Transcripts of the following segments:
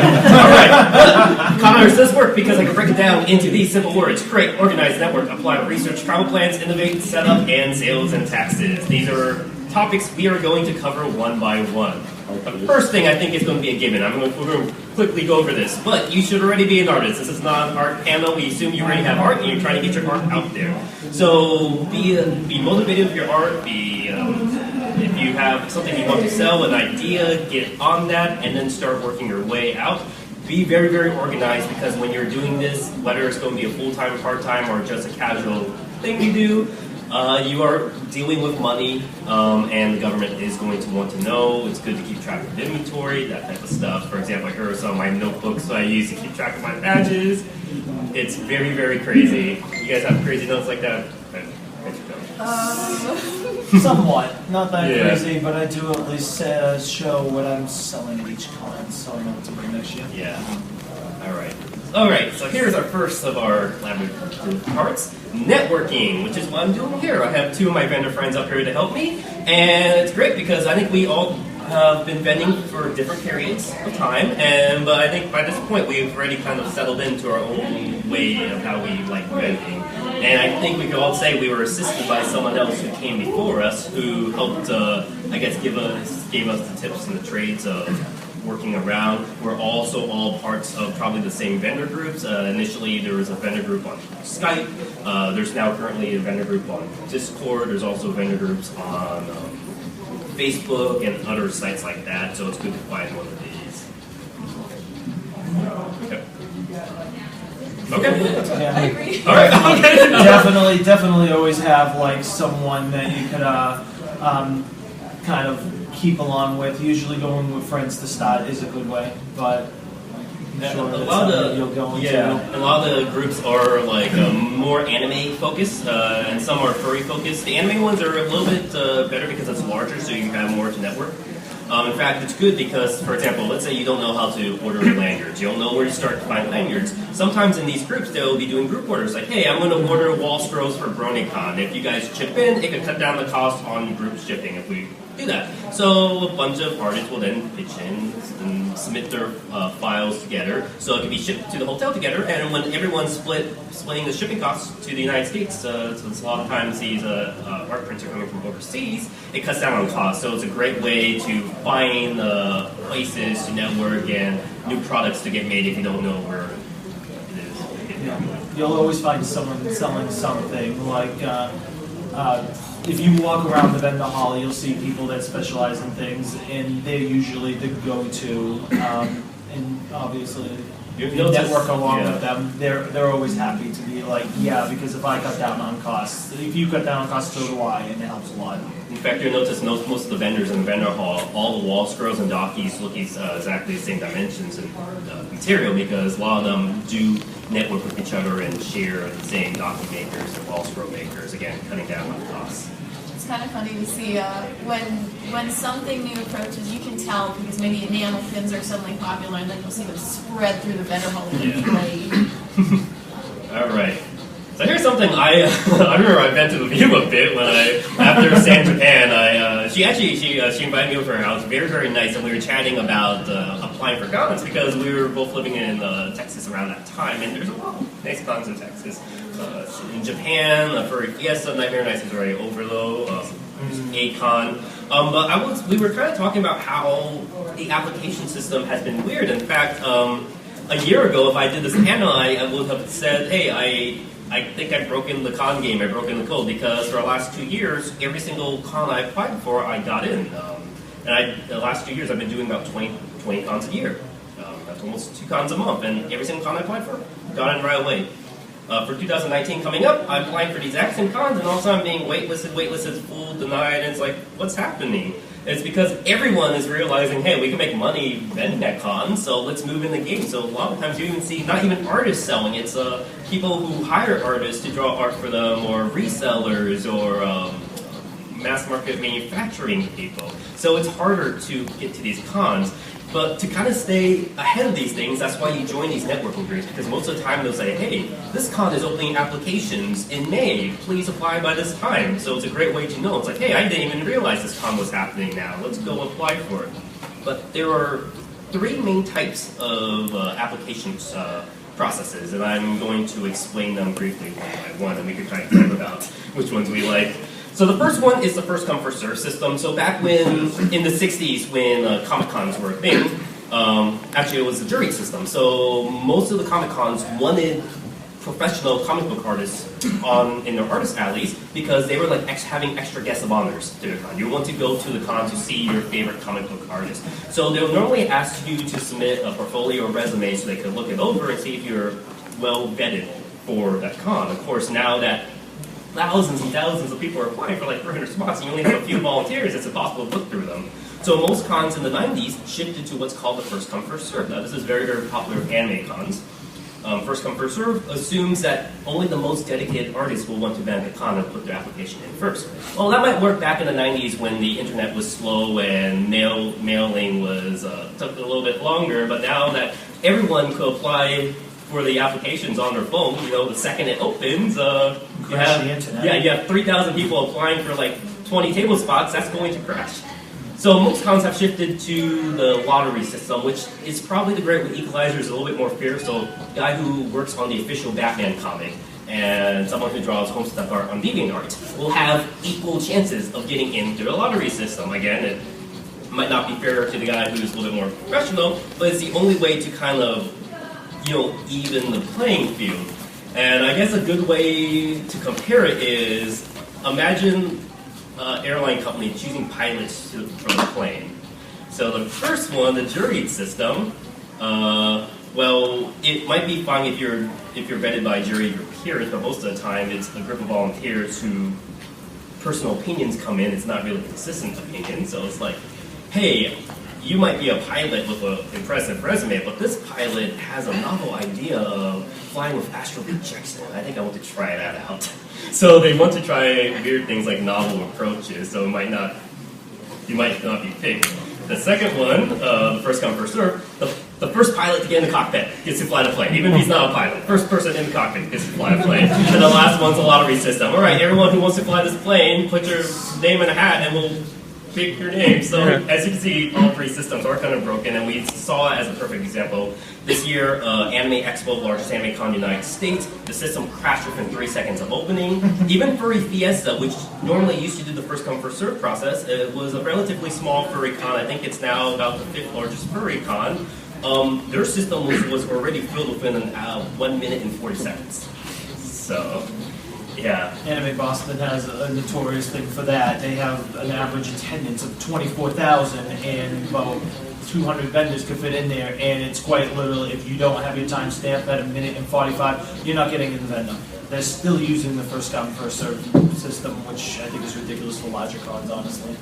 Alright, Commerce does work because I can break it down into these simple words. Create, organize, network, apply, research, travel plans, innovate, setup, and sales and taxes. These are topics we are going to cover one by one. The first thing I think is going to be a given. We're going to quickly go over this, but you should already be an artist. This is not an art panel. We assume you already have art and you're trying to get your art out there. So be motivated with your art. If you have something you want to sell, an idea, get on that and then start working your way out. Be very, very organized because when you're doing this, whether it's going to be a full-time, part-time, or just a casual thing you do, you are dealing with money, and the government is going to want to know. It's good to keep track of inventory, that type of stuff. For example, here are some of my notebooks I use to keep track of my badges. It's very, very crazy. You guys have crazy notes like that? Somewhat. Not that crazy, but I do at least show what I'm selling at each con, so I know what to bring next year. Yeah. Alright, so here's our first of our collaborative parts, networking, which is what I'm doing here. I have two of my vendor friends up here to help me, and it's great because I think we all have been vending for different periods of time, but I think by this point we've already kind of settled into our own way of how we like vending. And I think we could all say we were assisted by someone else who came before us, who helped, gave us the tips and the trades of working around. We're also all parts of probably the same vendor groups. Initially, there was a vendor group on Skype. There's now currently a vendor group on Discord. There's also vendor groups on Facebook and other sites like that. So it's good to find one of these. Okay. Yeah. I agree. All right. Okay. Definitely always have like someone that you could kind of keep along with. Usually going with friends to start is a good way, but A sure lot of you'll go into. a lot of the groups are like more anime focused, and some are furry focused. The anime ones are a little bit better because it's larger, so you have more to network. In fact, it's good because, for example, let's say you don't know how to order lanyards. You don't know where to start to find lanyards. Sometimes in these groups, they'll be doing group orders. Like, hey, I'm going to order wall scrolls for BronyCon. If you guys chip in, it can cut down the cost on group shipping if we do that. So a bunch of artists will then pitch in and submit their files together. So it can be shipped to the hotel together. And when everyone's splitting the shipping costs to the United States, so a lot of times these art prints are coming from overseas, it cuts down on cost. So it's a great way to find places to network and new products to get made if you don't know where it is. Yeah. You'll always find someone selling something. Like if you walk around the vendor hall, you'll see people that specialize in things, and they're usually the go-to. And obviously, you network along with them. They're always happy to be like, yeah, because if I cut down on costs, if you cut down on costs, so do I, and it helps a lot. In fact, you'll notice most of the vendors in the vendor hall, all the wall scrolls and dockies look exactly the same dimensions and material because a lot of them do network with each other and share the same docky makers and wall scroll makers, again, cutting down on costs. It's kind of funny to see when something new approaches, you can tell because maybe enamel pins are suddenly popular and then you'll see them spread through the vendor hall like a plague. All right. So here's something I remember I vented with you a bit when after San Japan, she invited me over her house, very, very nice, and we were chatting about applying for cons because we were both living in Texas around that time, and there's a lot of nice cons in Texas. In Japan, Furry Fiesta, Nightmare Nights is already over though, A-Con. But we were kind of talking about how the application system has been weird. In fact, a year ago, if I did this panel, I would have said, hey, I think I've broken the con game, I've broken the code, because for the last 2 years, every single con I applied for, I got in. The last 2 years, I've been doing about 20 cons a year. That's almost 2 cons a month, and every single con I applied for, got in right away. For 2019 coming up, I'm applying for these exact same cons, and all of a sudden I'm being waitlisted, full, denied, and it's like, what's happening? It's because everyone is realizing, hey, we can make money vending at cons, so let's move in the game. So a lot of times you even see not even artists selling, it's people who hire artists to draw art for them, or resellers, or mass market manufacturing people. So it's harder to get to these cons. But to kind of stay ahead of these things, that's why you join these networking groups, because most of the time they'll say, hey, this con is opening applications in May, please apply by this time. So it's a great way to know. It's like, hey, I didn't even realize this con was happening now, let's go apply for it. But there are three main types of applications processes, and I'm going to explain them briefly one by one, and we can kind of talk about which ones we like. So the first one is the first come first serve system. So back when in the 60s when Comic Cons were a thing, actually it was a jury system. So most of the Comic Cons wanted professional comic book artists in their artist alleys because they were like having extra guests of honors to the con. You want to go to the con to see your favorite comic book artist. So they would normally ask you to submit a portfolio or resume so they could look it over and see if you're well vetted for that con. Of course, now that thousands and thousands of people are applying for like 300 spots and you only have a few volunteers, it's impossible to look through them. So most cons in the 90s shifted to what's called the first come first serve. Now this is very, very popular with anime cons. First come first serve assumes that only the most dedicated artists will want to be at the con and put their application in first. Well, that might work back in the 90s when the internet was slow and mailing was took a little bit longer, but now that everyone could apply for the applications on their phone, the second it opens, you have 3,000 people applying for like 20 table spots, that's going to crash. So most cons have shifted to the lottery system, which is probably the great equalizer is a little bit more fair. So a guy who works on the official Batman comic and someone who draws Homestuck art on DeviantArt will have equal chances of getting into the lottery system. Again, it might not be fair to the guy who's a little bit more professional, but it's the only way to kind of even the playing field. And I guess a good way to compare it is imagine airline company choosing pilots for the plane. So the first one, the juried system, well, it might be fine if you're vetted by a jury of your peers, but most of the time it's a group of volunteers who personal opinions come in. It's not really consistent opinion, so it's like, hey, you might be a pilot with an impressive resume, but this pilot has a novel idea of flying with astral projection. I think I want to try that out. So they want to try weird things like novel approaches, so you might not be picked. The second one, the first come, first serve, the first pilot to get in the cockpit gets to fly the plane, even if he's not a pilot. First person in the cockpit gets to fly the plane. And the last one's a lottery system. All right, everyone who wants to fly this plane, put your name in a hat and we'll pick your name. So as you can see, all three systems are kind of broken, and we saw it as a perfect example. This year, Anime Expo, largest anime con in the United States, the system crashed within 3 seconds of opening. Even Furry Fiesta, which normally used to do the first come, first serve process, it was a relatively small furry con. I think it's now about the 5th largest furry con. Their system was already filled within 1 minute and 40 seconds. So, yeah. Anime Boston has a notorious thing for that. They have an average attendance of 24,000 and about 200 vendors could fit in there, and it's quite literally, if you don't have your time stamped at 1 minute and 45, you're not getting in the vendor. They're still using the first come, first serve system, which I think is ridiculous for larger cons, honestly.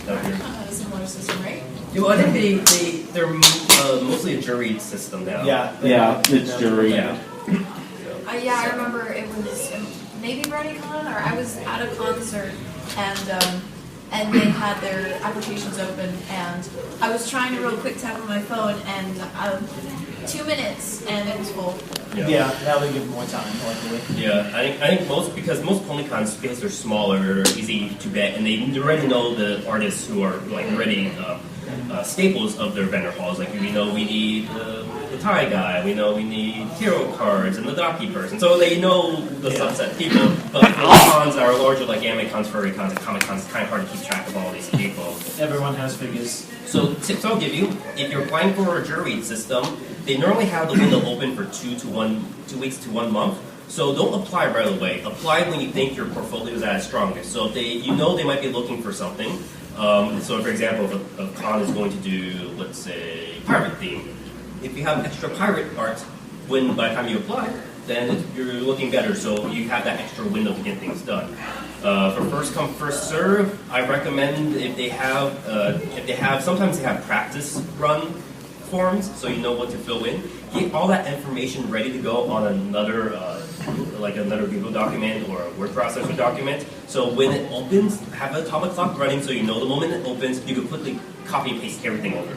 A similar system, right? Yeah, well, I think they're mostly a juried system now. Yeah, it's jury. Yeah. Yeah, I remember it was maybe BronyCon, or I was at a concert and they had their applications open, and I was trying to real quick tap on my phone, and 2 minutes, and it was full. Yeah, now they give more time, luckily. Yeah, I think most Ponycons, because they're smaller, they're easy to vet, and they already know the artists who are like already staples of their vendor halls. Like we know we need the tie guy, we know we need hero cards and the docky person. So they know the subset people. But for cons that are larger, like anime cons, furry cons, and comic cons, it's kind of hard to keep track of all these people. Everyone has figures. So tips I'll give you: if you're applying for a jury system, they normally have the window open for 2 weeks to 1 month. So don't apply right away. Apply when you think your portfolio is at its strongest. So if they might be looking for something. So for example, if a con is going to do, let's say, pirate theme. If you have extra pirate art, by the time you apply, then you're looking better. So you have that extra window to get things done. For first come, first serve, I recommend if they have, sometimes they have practice run forms, so you know what to fill in. Get all that information ready to go on another Google document or a word processor document. So when it opens, have an atomic clock running, so you know the moment it opens, you can quickly copy and paste everything over.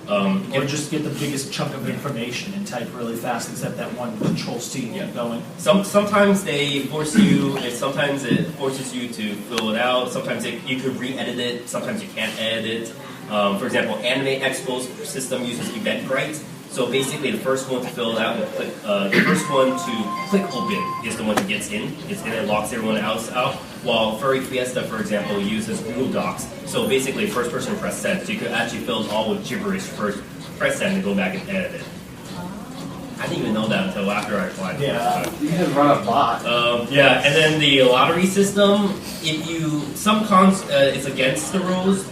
Or just get the biggest chunk of information and type really fast, except that one Control-C going. Sometimes they force you, sometimes it forces you to fill it out. Sometimes you could re-edit it. Sometimes you can't edit it. For example, Anime Expo's system uses Eventbrite. So basically, the first one to fill it out, the first one to click open is the one who gets in. It locks everyone else out. While Furry Fiesta, for example, uses Google Docs. So basically, first person press send. So you could actually fill it all with gibberish first, press send, and go back and edit it. I didn't even know that until after I applied. Yeah, You can run a bot. Yeah, and then the lottery system. Some cons, it's against the rules,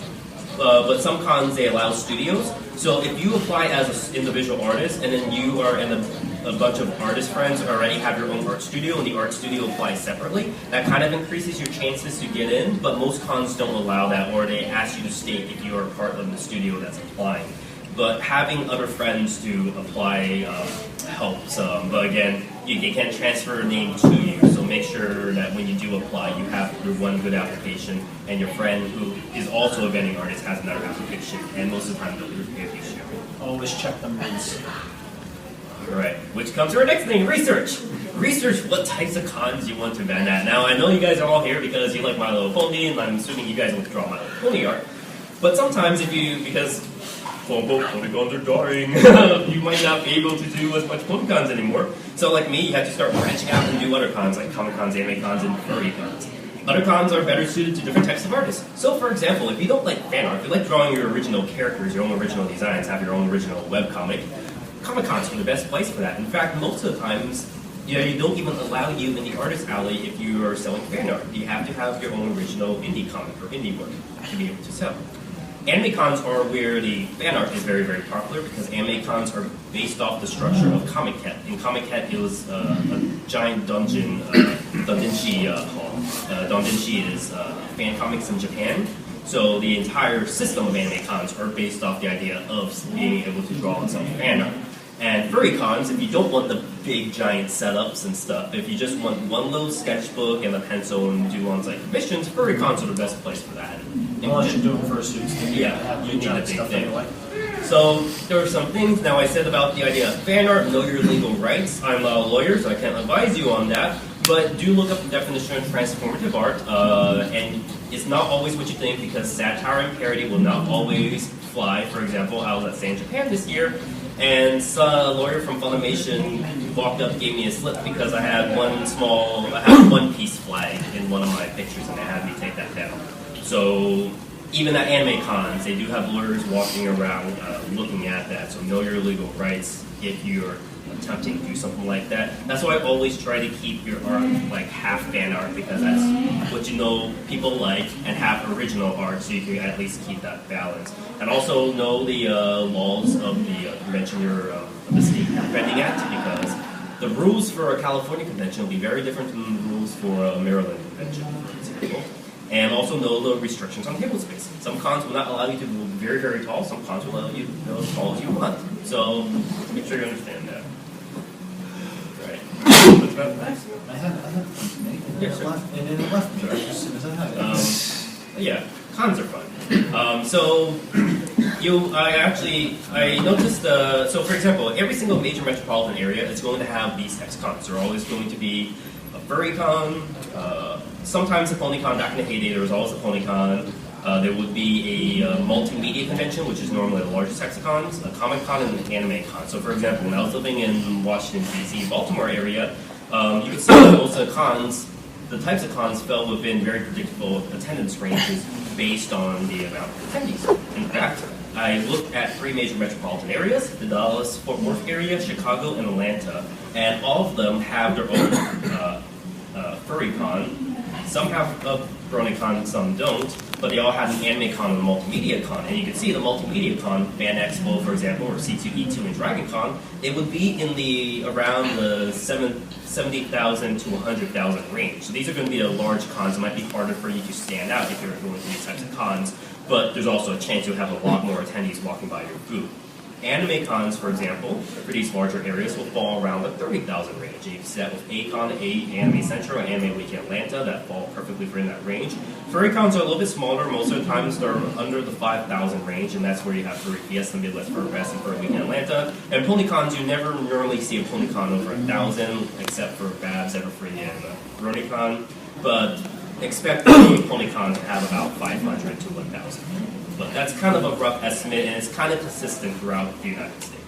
but some cons they allow studios. So if you apply as an individual artist, and then you are in a bunch of artist friends already have your own art studio, and the art studio applies separately, that kind of increases your chances to get in. But most cons don't allow that, or they ask you to state if you are part of the studio that's applying. But having other friends to apply helps. But again, you can't transfer a name to you, so make sure that when you do apply, you have your one good application, and your friend who is also a vending artist has another application, and most of the time they'll give you share. always check them once. Right, which comes to our next thing, research. Research what types of cons you want to vend at. Now, I know you guys are all here because you like My Little Pony, and I'm assuming you guys want to draw My Little Pony art. But sometimes because quote-unquote Ponygons are dying, you might not be able to do as much Ponygons anymore. So like me, you have to start branching out and do other cons, like Comic Cons, Anime Cons, and Furry Cons. Other cons are better suited to different types of artists. So for example, if you don't like fan art, if you like drawing your original characters, your own original designs, have your own original webcomic, Comic Cons are the best place for that. In fact, most of the times, they don't even allow you in the artist alley if you are selling fan art. You have to have your own original indie comic or indie work to be able to sell. Anime cons are where the fan art is very, very popular because anime cons are based off the structure of Comic Cat. In Comic Cat, it was a giant dungeon, Dondenshi hall. Dondenshi is fan comics in Japan. So the entire system of anime cons are based off the idea of being able to draw and sell fan art. And furry cons, if you don't want the big giant setups and stuff, if you just want one little sketchbook and a pencil and do on-site commissions, furry cons are the best place for that. Unless you're doing fursuits, then Yeah, you need a big stuff thing. anyway. So there are some things. Now I said about the idea of fan art, know your legal rights. I'm not a lawyer, so I can't advise you on that. But do look up the definition of transformative art, and it's not always what you think because satire and parody will not always fly. For example, I was at San Japan this year, and a lawyer from Funimation walked up and gave me a slip because I had one piece flag in one of my pictures, and they had me take that down. So even at anime cons, they do have lawyers walking around looking at that. So know your legal rights if you're attempting to do something like that. That's why I always try to keep your art like half fan art because that's what you know people like, and half original art so you can at least keep that balance. And also know the laws of the convention you're the state you're vending at, because the rules for a California convention will be very different from the rules for a Maryland convention, for example. And also know the restrictions on table space. Some cons will not allow you to go very, very tall. Some cons will allow you to go as tall as you want. So make sure you understand that. Right. What's about that? I had something, Yes, sir. and it left me as soon as I had it. Yeah, cons are fun. I noticed, so for example, every single major metropolitan area is going to have these types of cons. There are always going to be a furry con, sometimes a PonyCon. Back in the heyday, there was always a PonyCon. There would be a multimedia convention, which is normally the largest types of cons, a Comic Con, and an Anime Con. So for example, when I was living in Washington, D.C., Baltimore area, you could see that most of the cons, the types of cons fell within very predictable attendance ranges based on the amount of attendees. In fact, I looked at 3 major metropolitan areas, the Dallas-Fort Worth area, Chicago, and Atlanta, and all of them have their own furry con. Some have a Brony Con, some don't, but they all have an Anime Con and a Multimedia Con. And you can see the Multimedia Con, Fan Expo, for example, or C2E2 and Dragon Con, it would be around the 70,000 to 100,000 range. So these are going to be the large cons. It might be harder for you to stand out if you're going to these types of cons, but there's also a chance you'll have a lot more attendees walking by your booth. Anime cons, for example, for these larger areas will fall around the 30,000 range. You can see that with A-Con, Anime Central, and Anime Week in Atlanta, that fall perfectly within that range. Furry cons are a little bit smaller. Most of the times they're under the 5,000 range, and that's where you have Furry Fiesta, Midwest Fur Fest, and Furry Week in Atlanta. And Ponycons, you never normally see a Ponycon over 1,000, except for Babs, Everfree, and BronyCon. But expect the Ponycon to have about 500 to 1,000. But that's kind of a rough estimate, and it's kind of consistent throughout the United States.